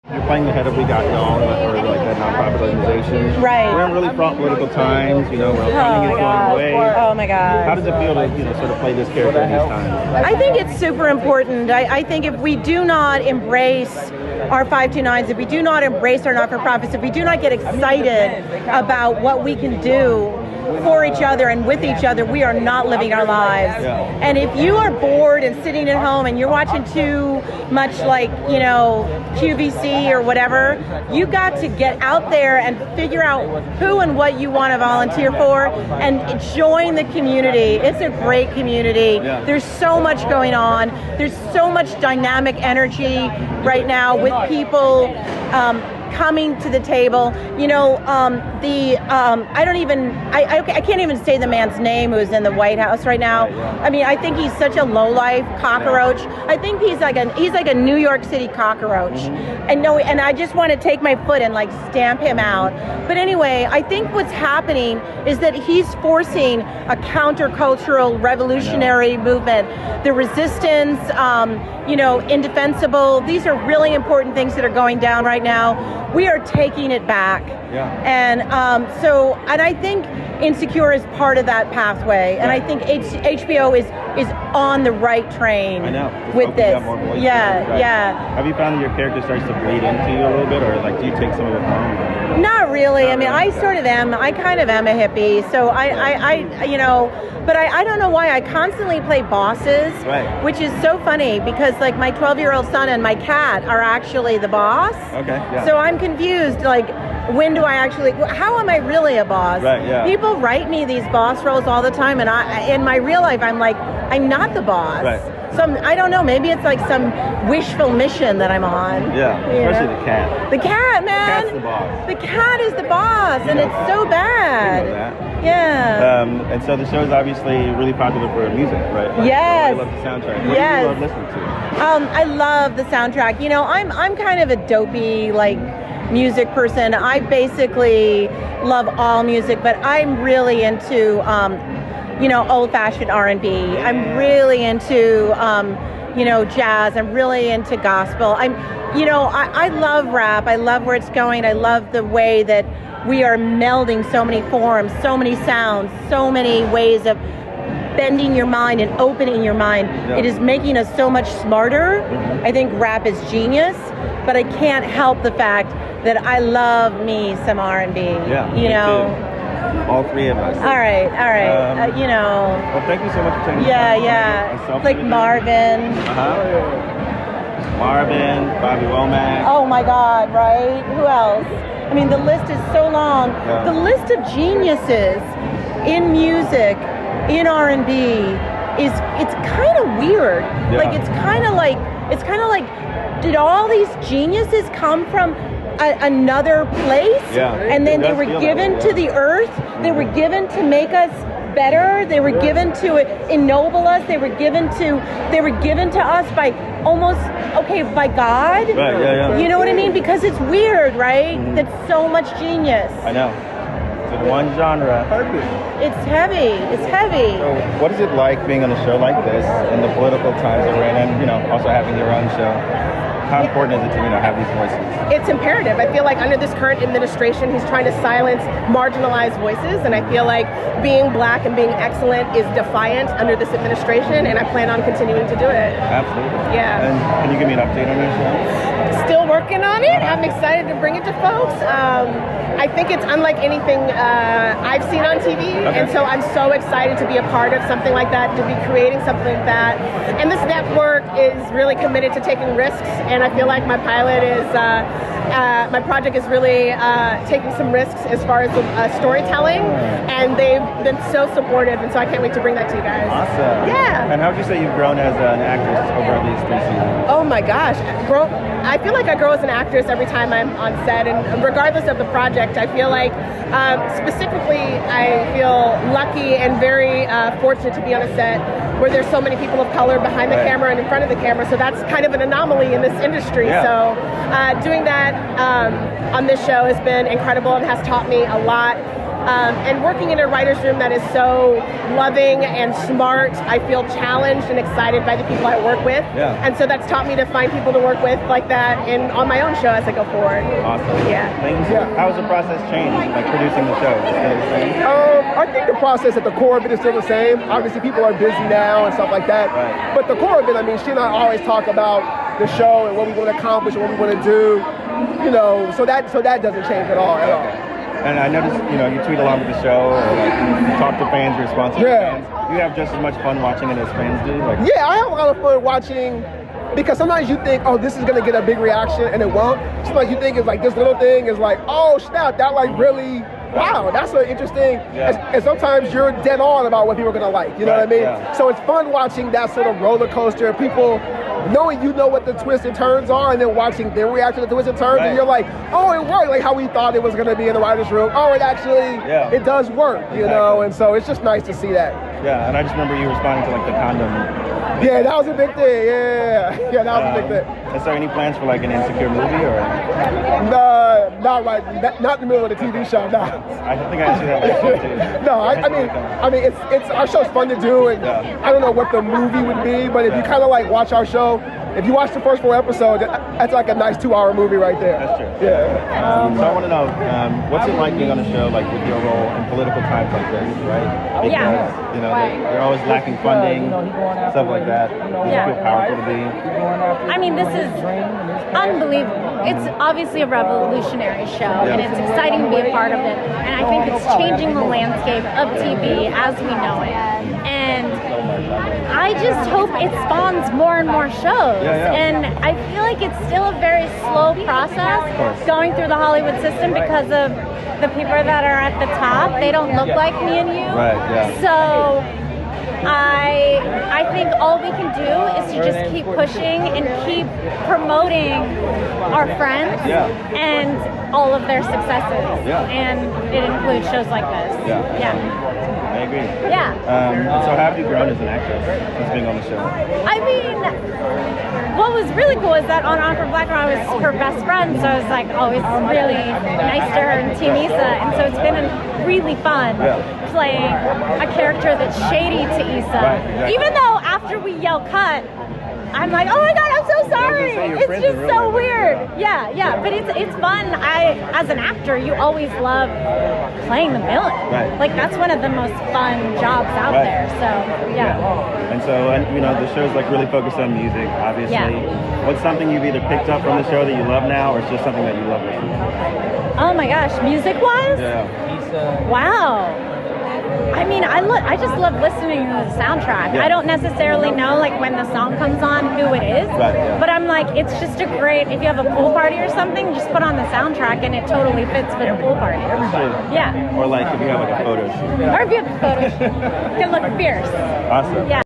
You're playing the head of We Got Young, or like that nonprofit organization. Right. We're in really fraught political times, you know, where funding is going away. Oh my God. How does it feel to, you know, sort of play this character in these times? I think it's super important. I think if we do not embrace our 529s, if we do not embrace our not-for-profits, if we do not get excited about what we can do for each other and with each other, we are not living our lives. Yeah. And if you are bored and sitting at home and you're watching too much, like, you know, QVC or whatever, you got to get out there and figure out who and what you want to volunteer for and join the community. It's a great community. Yeah. There's so much going on. There's so much dynamic energy right now with people coming to the table. You know, I can't even say the man's name who's in the White House right now. I mean, I think he's such a lowlife cockroach. I think he's like a New York City cockroach. And I just want to take my foot and like stamp him out. But anyway, I think what's happening is that he's forcing a countercultural revolutionary movement. The resistance, indefensible. These are really important things that are going down right now. We are taking it back. Yeah. And I think Insecure is part of that pathway. And I think HBO is on the right train. I know. With this. More voices, yeah, right? Yeah. Have you found that your character starts to bleed into you a little bit, or like do you take some of it home? Not really. I mean, I kind of am a hippie. So but I don't know why I constantly play bosses, right. Which is so funny because like my 12-year-old son and my cat are actually the boss. Okay. Yeah. So I'm confused, like, when do I actually, how am I really a boss? Right, yeah. People write me these boss roles all the time, and in my real life, I'm like, I'm not the boss. Right. So I don't know, maybe it's like some wishful mission that I'm on. Yeah, especially the cat. The cat, man. The cat's the boss. The cat is the boss, and it's so bad. You know that. Yeah. And so the show is obviously really popular for music, right? Like, yes. I love the soundtrack. What yes. do you love listening to? I love the soundtrack. You know, I'm kind of a dopey, like, music person. I basically love all music, but I'm really into old-fashioned R&B. Yeah. I'm really into jazz. I'm really into gospel. I love rap. I love where it's going. I love the way that we are melding so many forms, so many sounds, so many ways of bending your mind and opening your mind. Yeah. It is making us so much smarter. Mm-hmm. I think rap is genius, but I can't help the fact that I love me some R&B. Yeah, you know. Too. All three of us. All right. Well, thank you so much for taking the time. Yeah. Like Marvin. Marvin, Bobby Womack. Oh my God, right? Who else? I mean, the list is so long. Yeah. The list of geniuses in music, in R&B, it's kind of weird. Yeah. Like it's kind of like did all these geniuses come from another place? Yeah. And then they were given to the earth. They were given to make us better. They were given to ennoble us. They were given to us by by God. Right, yeah. You know what I mean? Because it's weird, right? Mm-hmm. That's so much genius. I know. It's in one genre. It's heavy. So what is it like being on a show like this in the political times that we're in, and also having your own show? How important is it to have these voices? It's imperative. I feel like under this current administration, he's trying to silence marginalized voices, and I feel like being black and being excellent is defiant under this administration, and I plan on continuing to do it. Absolutely. Yeah. And can you give me an update on your show? Still working on it. I'm excited to bring it to folks. I think it's unlike anything I've seen on TV, and so I'm so excited to be a part of something like that, to be creating something like that. And this network is really committed to taking risks, and I feel like my pilot is, my project is really taking some risks as far as storytelling, and they've been so supportive, and so I can't wait to bring that to you guys. Awesome. Yeah. And how would you say you've grown as an actress over these 3 seasons? Oh my gosh, I feel like I grow as an actress every time I'm on set, and regardless of the project, I feel like specifically I feel lucky and very fortunate to be on a set where there's so many people of color behind the camera and in front of the camera, so that's kind of an anomaly in this industry. Yeah. So doing that on this show has been incredible and has taught me a lot. And working in a writer's room that is so loving and smart, I feel challenged and excited by the people I work with. Yeah. And so that's taught me to find people to work with like that on my own show as I go forward. Awesome. Yeah. Thanks. How has the process changed, like producing the show? Is it still the same? I think the process at the core of it is still the same. Obviously, people are busy now and stuff like that. Right. But the core of it, I mean, she and I always talk about the show and what we want to accomplish and what we want to do. You know, so that doesn't change at all. And I noticed, you tweet along with the show, or like you talk to fans, you respond to fans. You have just as much fun watching it as fans do. Like, yeah, I have a lot of fun watching because sometimes you think, oh, this is gonna get a big reaction, and it won't. Sometimes you think it's like this little thing is like, oh snap, that like really. Wow, that's an interesting. Yeah. And sometimes you're dead on about what people are gonna like. You know what I mean? Yeah. So it's fun watching that sort of roller coaster. People knowing what the twists and turns are, and then watching their reaction to the twists and turns, and you're like, oh, it worked, like how we thought it was gonna be in the writers' room. Oh, it actually, it does work. You know, and so it's just nice to see that. Yeah, and I just remember you responding to like the condom. Yeah, that was a big thing. Yeah, that was a big thing. Is there any plans for like an Insecure movie or? No, not right. Not in the middle of the TV show. No. I think I actually have that show too. No, I mean, it's our show's fun to do, and I don't know what the movie would be, but if you kind of like watch our show, if you watch the first 4 episodes, that's like a nice 2-hour movie right there. That's true. Yeah. So I want to know, what's it like being on a show like with your role in political times like this, right? Because, they're always lacking funding, stuff like that. Does it feel powerful to be? I mean, this is unbelievable. It's obviously a revolutionary show, and it's exciting to be a part of it. And I think it's changing the landscape of TV as we know it. And I just hope it spawns more and more shows. And I feel like it's still a very slow process going through the Hollywood system because of the people that are at the top. They don't look like me and you. Right, yeah. So I think all we can do is to just keep pushing and keep promoting our friends and all of their successes. And it includes shows like this. I agree. Yeah. So how have you grown as an actress since being on the show? I mean, what was really cool is that on Awkward Black Girl, I was her best friend, so I was like always really nice to her and Team Issa, and so it's been really fun playing a character that's shady to Issa. Even though after we yell cut, I'm like, oh my god, I'm so sorry. It's just so weird. Yeah, but it's fun. As an actor, you always love playing the villain. Like that's one of the most fun jobs out there. So And so, the show's like really focused on music, obviously. What's something you've either picked up from the show that you love now, or it's just something that you love listening to? Oh my gosh, music-wise? Wow. I mean, I just love listening to the soundtrack. I don't necessarily know like when the song comes on who it is, but I'm like, it's just a great, if you have a pool party or something, just put on the soundtrack and it totally fits for the pool party. Yeah. Or like if you have like a photo shoot. Or if you have a photo shoot, it can look fierce. Awesome. Yeah.